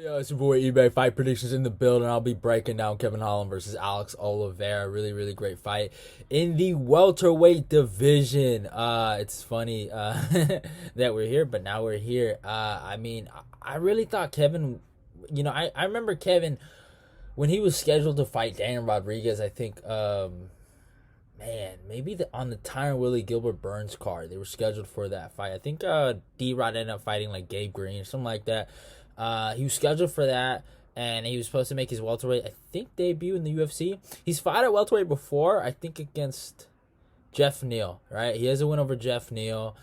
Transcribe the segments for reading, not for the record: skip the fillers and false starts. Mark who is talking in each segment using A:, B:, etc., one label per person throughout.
A: Yo, it's your boy eBay Fight Predictions in the building. I'll be breaking down Kevin Holland versus Alex Oliveira. Really, really great fight in the welterweight division. It's funny that we're here, but now we're here. I really thought Kevin. I remember Kevin when he was scheduled to fight Daniel Rodriguez. I think, maybe on the Tyron Willie Gilbert Burns card, they were scheduled for that fight. I think D Rod ended up fighting like Gabe Green or something like that. He was scheduled for that, and he was supposed to make his welterweight, I think, debut in the UFC. He's fought at welterweight before, I think against Jeff Neal, right? He has a win over Jeff Neal,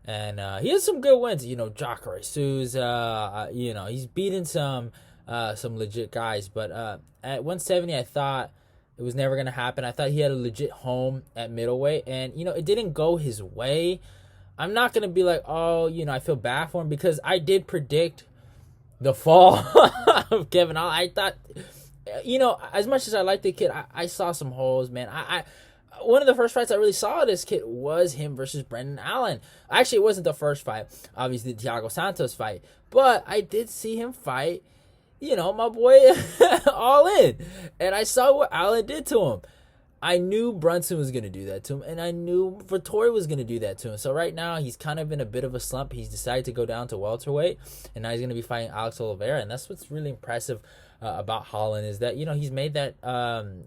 A: and he has some good wins. Jacare Souza. He's beaten some legit guys, but at 170, I thought it was never gonna happen. I thought he had a legit home at middleweight, and it didn't go his way. I'm not gonna be like, I feel bad for him, because I did predict the fall of Kevin Holland. I thought, as much as I like the kid, I saw some holes, man. One of the first fights I really saw of this kid was him versus Brendan Allen. Actually, it wasn't the first fight, obviously the Thiago Santos fight, but I did see him fight, my boy, all in, and I saw what Allen did to him. I knew Brunson was going to do that to him, and I knew Vittori was going to do that to him. So right now, he's kind of in a bit of a slump. He's decided to go down to welterweight, and now he's going to be fighting Alex Oliveira, and that's what's really impressive about Holland, is that, he's made that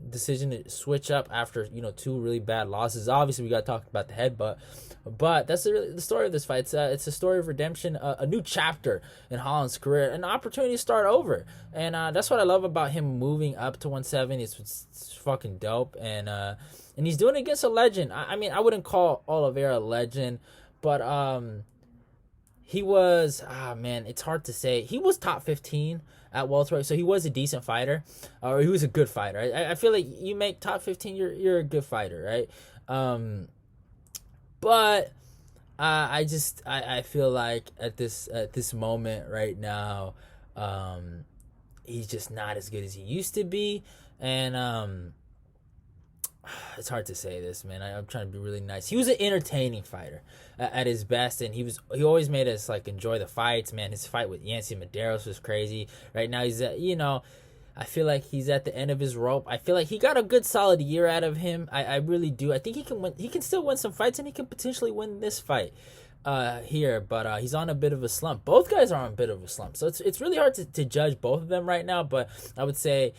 A: decision to switch up after, two really bad losses. Obviously, we got to talk about the headbutt, but that's the story of this fight. It's a story of redemption, a new chapter in Holland's career, an opportunity to start over. And that's what I love about him moving up to 170. It's fucking dope. And he's doing it against a legend. I wouldn't call Oliveira a legend, but he was, it's hard to say. He was top 15 at welterweight, so he was a decent fighter, or he was a good fighter. I feel like you make top 15, you're a good fighter, right? But I feel like at this moment right now, he's just not as good as he used to be, and it's hard to say this, man. I'm trying to be really nice. He was an entertaining fighter at his best, and he always made us like enjoy the fights, man. His fight with Yancy Medeiros was crazy. Right now he's at, I feel like he's at the end of his rope. I feel like he got a good solid year out of him. I really do. I think he can win. He can still win some fights, and he can potentially win this fight here. But he's on a bit of a slump. Both guys are on a bit of a slump, so it's really hard to judge both of them right now. But I would say,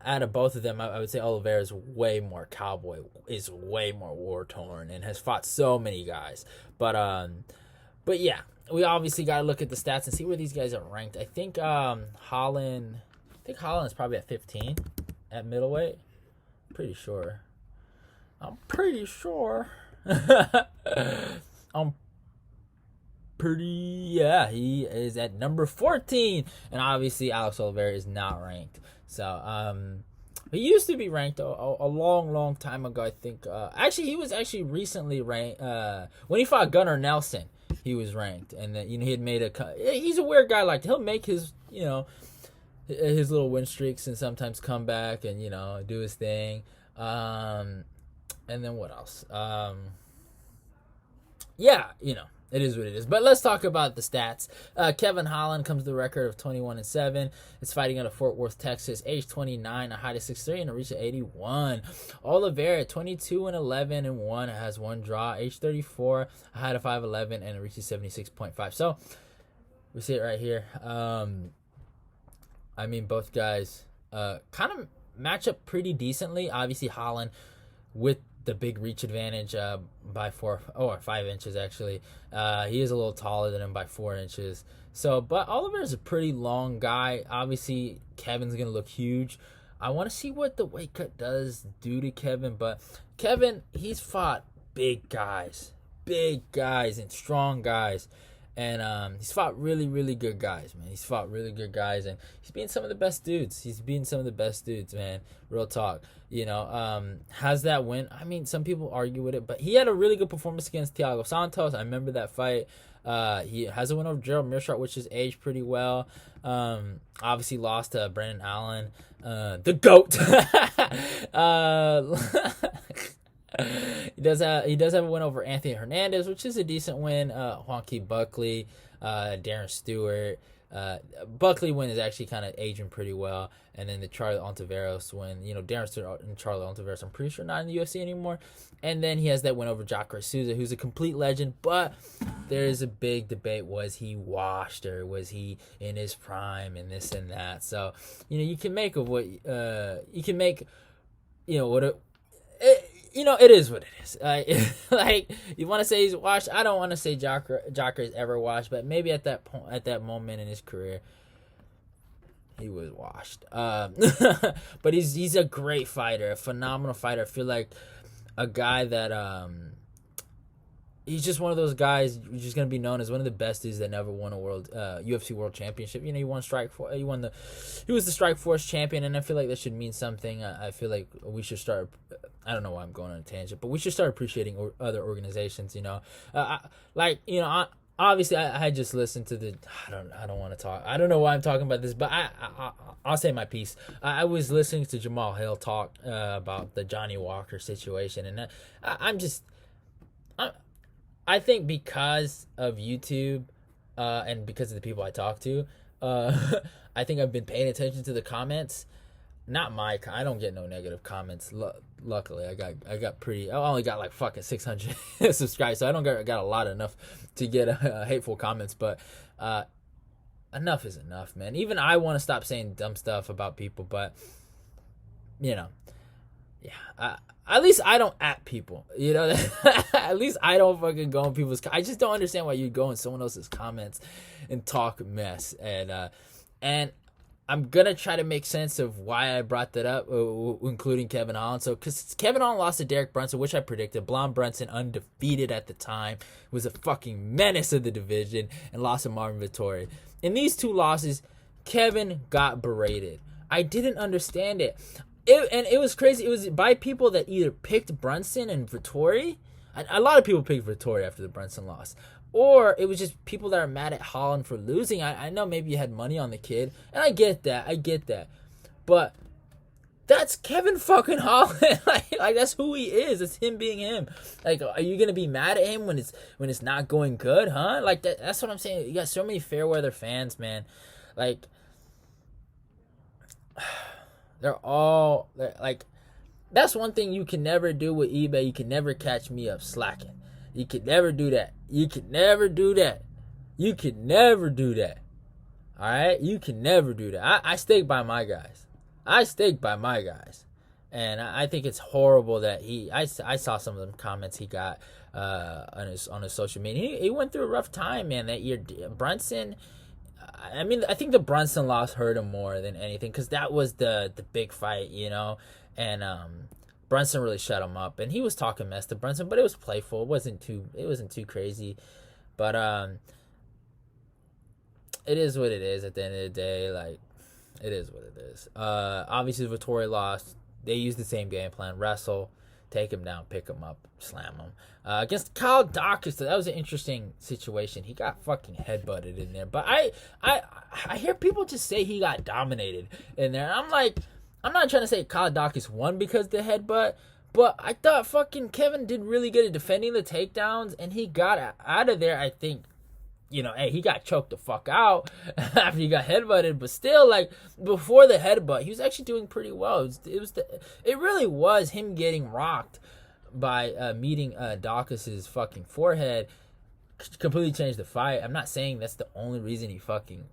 A: out of both of them, I would say Oliveira is way more cowboy, is way more war torn, and has fought so many guys. But yeah, we obviously got to look at the stats and see where these guys are ranked. I think Holland is probably at 15 at middleweight. Pretty sure. I'm pretty sure. Yeah, he is at number 14, and obviously Alex Oliveira is not ranked. So he used to be ranked a long time ago. I think he was actually recently ranked when he fought Gunnar Nelson. He was ranked, and then he had made he's a weird guy. Like, he'll make his his little win streaks and sometimes come back and do his thing. And then what else? It is what it is. But let's talk about the stats. Kevin Holland comes to the record of 21-7. It's fighting out of Fort Worth, Texas. Age 29, a height of 6'3", and a reach of 81. Oliveira, 22-11 and 1, has one draw. Age 34, a height of 5'11", and a reach of 76.5. So we see it right here. Both guys kind of match up pretty decently. Obviously, Holland with the big reach advantage by 5 inches, actually. He is a little taller than him by 4 inches. So, but Oliver's a pretty long guy. Obviously, Kevin's going to look huge. I want to see what the weight cut does do to Kevin. But Kevin, he's fought big guys and strong guys. And he's fought really, really good guys, man. He's fought really good guys, and he's beaten some of the best dudes. Man. Real talk. Has that win? Some people argue with it, but he had a really good performance against Thiago Santos. I remember that fight. He has a win over Gerald Meerschaert, which is aged pretty well. Obviously lost to Brendan Allen, the GOAT. He does have a win over Anthony Hernandez, which is a decent win. Juanqui Buckley, Darren Stewart, Buckley win is actually kind of aging pretty well, and then the Charlie Ontiveros win. Darren Stewart and Charlie Ontiveros, I'm pretty sure not in the UFC anymore. And then he has that win over Jacare Souza, who's a complete legend. But there is a big debate: was he washed or was he in his prime and this and that? So you can make of what you can make. What it is what it is. Like you want to say he's washed. I don't want to say Jacare is ever washed, but maybe at that point, at that moment in his career, he was washed. But he's a great fighter, a phenomenal fighter. I feel like a guy that he's just one of those guys who's just gonna be known as one of the best dudes that never won a UFC World Championship. He won he was the Strikeforce champion, and I feel like that should mean something. I feel like we should start. I don't know why I'm going on a tangent, but we should start appreciating other organizations. Obviously I just listened to the. I don't want to talk. I don't know why I'm talking about this, but I'll say my piece. I was listening to Jamal Hill talk about the Johnny Walker situation, and I think because of YouTube and because of the people I talk to, I think I've been paying attention to the comments. Not I don't get no negative comments. Luckily, I only got like fucking 600 subscribers, so I don't got a lot enough to get hateful comments. But enough is enough, man. Even I want to stop saying dumb stuff about people, but yeah. At least I don't at people, At least I don't fucking go in people's. I just don't understand why you go in someone else's comments and talk mess, and I'm gonna try to make sense of why I brought that up, including Kevin Holland. So, because Kevin Holland lost to Derek Brunson, which I predicted. Blonde Brunson, undefeated at the time, was a fucking menace of the division, and lost to Marvin Vettori. In these two losses, Kevin got berated. I didn't understand it. It was crazy. It was by people that either picked Brunson and Vettori. A lot of people picked Vettori after the Brunson loss. Or it was just people that are mad at Holland for losing. I know maybe you had money on the kid. And I get that. But that's Kevin fucking Holland. like that's who he is. It's him being him. Like, are you going to be mad at him when it's not going good, huh? Like, that's what I'm saying. You got so many fair weather fans, man. Like, they're all like, that's one thing you can never do with eBay. You can never catch me up slacking. You can never do that. All right, you can never do that. I stick by my guys. And I think it's horrible that I saw some of the comments he got on his social media. He went through a rough time, man. That year, Brunson. I mean, I think the Brunson loss hurt him more than anything because that was the big fight, and Brunson really shut him up, and he was talking mess to Brunson, but it was playful. It wasn't too crazy, but it is what it is. At the end of the day, like, it is what it is. Obviously, Vettori lost. They used the same game plan: wrestle, take him down, pick him up, slam him. Against Kyle Dawkins, that was an interesting situation. He got fucking headbutted in there. But I hear people just say he got dominated in there. And I'm like, I'm not trying to say Kyle Dawkins won because of the headbutt, but I thought fucking Kevin did really good at defending the takedowns, and he got out of there, I think. Hey, he got choked the fuck out after he got headbutted, but still, like, before the headbutt, he was actually doing pretty well. It really was him getting rocked by meeting Dawkins' fucking forehead completely changed the fight. I'm not saying that's the only reason he fucking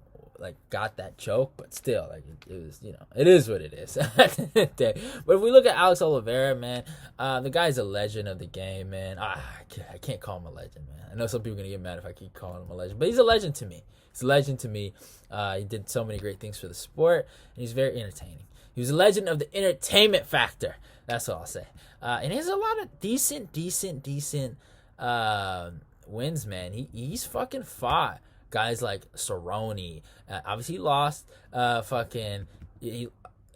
A: got that choke, but still, it was, it is what it is. But if we look at Alex Oliveira, man, the guy's a legend of the game, man. I can't call him a legend, man. I know some people are gonna get mad if I keep calling him a legend, but he's a legend to me. He did so many great things for the sport, and he's very entertaining. He was a legend of the entertainment factor. That's all I'll say. And he has a lot of decent wins, man. He's fucking fought guys like Cerrone. Obviously, he lost. He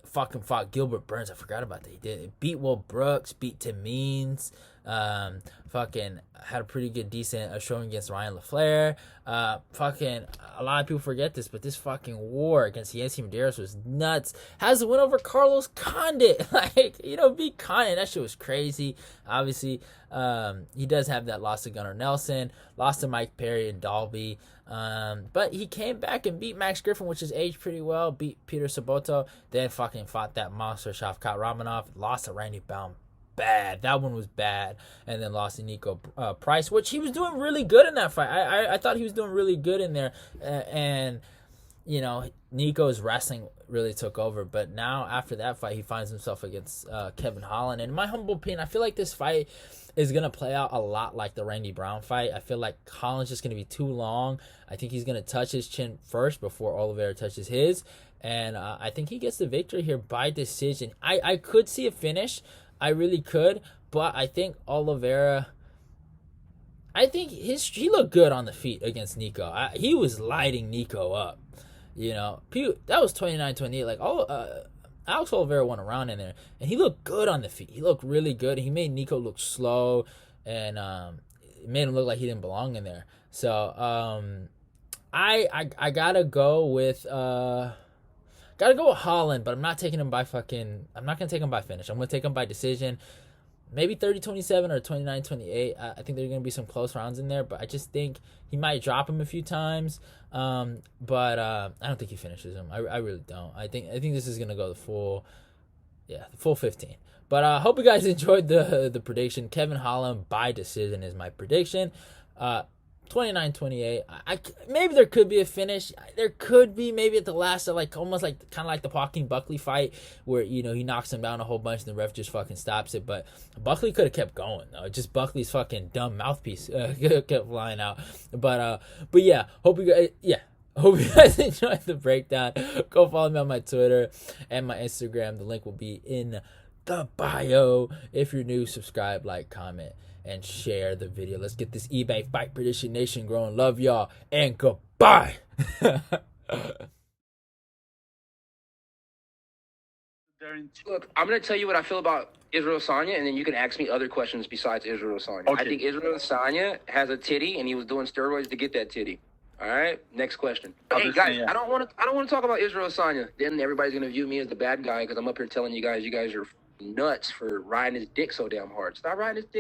A: fucking fought Gilbert Burns. I forgot about that. He did. Beat Will Brooks. Beat Tim Means. Fucking had a pretty good, decent showing against Ryan LaFleur. Fucking a lot of people forget this, but this fucking war against Yancy Medeiros was nuts. Has a win over Carlos Condit. Like, beat Condit. That shit was crazy. Obviously, he does have that loss to Gunnar Nelson, lost to Mike Perry and Dalby. But he came back and beat Max Griffin, which is aged pretty well, beat Peter Soboto, then fucking fought that monster Shavkat Ramanov, lost to Randy Baum. Bad. That one was bad. And then lost to Nico Price, which he was doing really good in that fight. I thought he was doing really good in there. And, Nico's wrestling really took over. But now, after that fight, he finds himself against Kevin Holland. And in my humble opinion, I feel like this fight is going to play out a lot like the Randy Brown fight. I feel like Holland's just going to be too long. I think he's going to touch his chin first before Oliveira touches his. And I think he gets the victory here by decision. I could see a finish. I really could, but I think Oliveira, he looked good on the feet against Nico. He was lighting Nico up. That was 29-28. Like, Alex Oliveira won a round in there, and he looked good on the feet. He looked really good. He made Nico look slow, and it made him look like he didn't belong in there. So I gotta go with Holland, but I'm not taking him by I'm not going to take him by finish. I'm going to take him by decision. Maybe 30-27 or 29-28. I think there are going to be some close rounds in there, but I just think he might drop him a few times. But I don't think he finishes him. I really don't. I think this is going to go the full 15. But I hope you guys enjoyed the prediction. Kevin Holland by decision is my prediction. 29-28. Maybe there could be a finish. There could be maybe at the last, almost kind of like the Joaquin Buckley fight, where he knocks him down a whole bunch and the ref just fucking stops it. But Buckley could have kept going though. Just Buckley's fucking dumb mouthpiece kept flying out. But yeah, hope you guys enjoyed the breakdown. Go follow me on my Twitter and my Instagram. The link will be in the bio. If you're new, subscribe, like, comment, and share the video. Let's get this eBay Fight Prediction Nation growing. Love y'all, and goodbye.
B: Look, I'm going to tell you what I feel about Israel Adesanya, and then you can ask me other questions besides Israel Adesanya. Okay. I think Israel Adesanya has a titty, and he was doing steroids to get that titty. All right, next question. Hey guys, I don't want to talk about Israel Adesanya. Then everybody's going to view me as the bad guy because I'm up here telling you guys are nuts for riding his dick so damn hard. Stop riding his dick.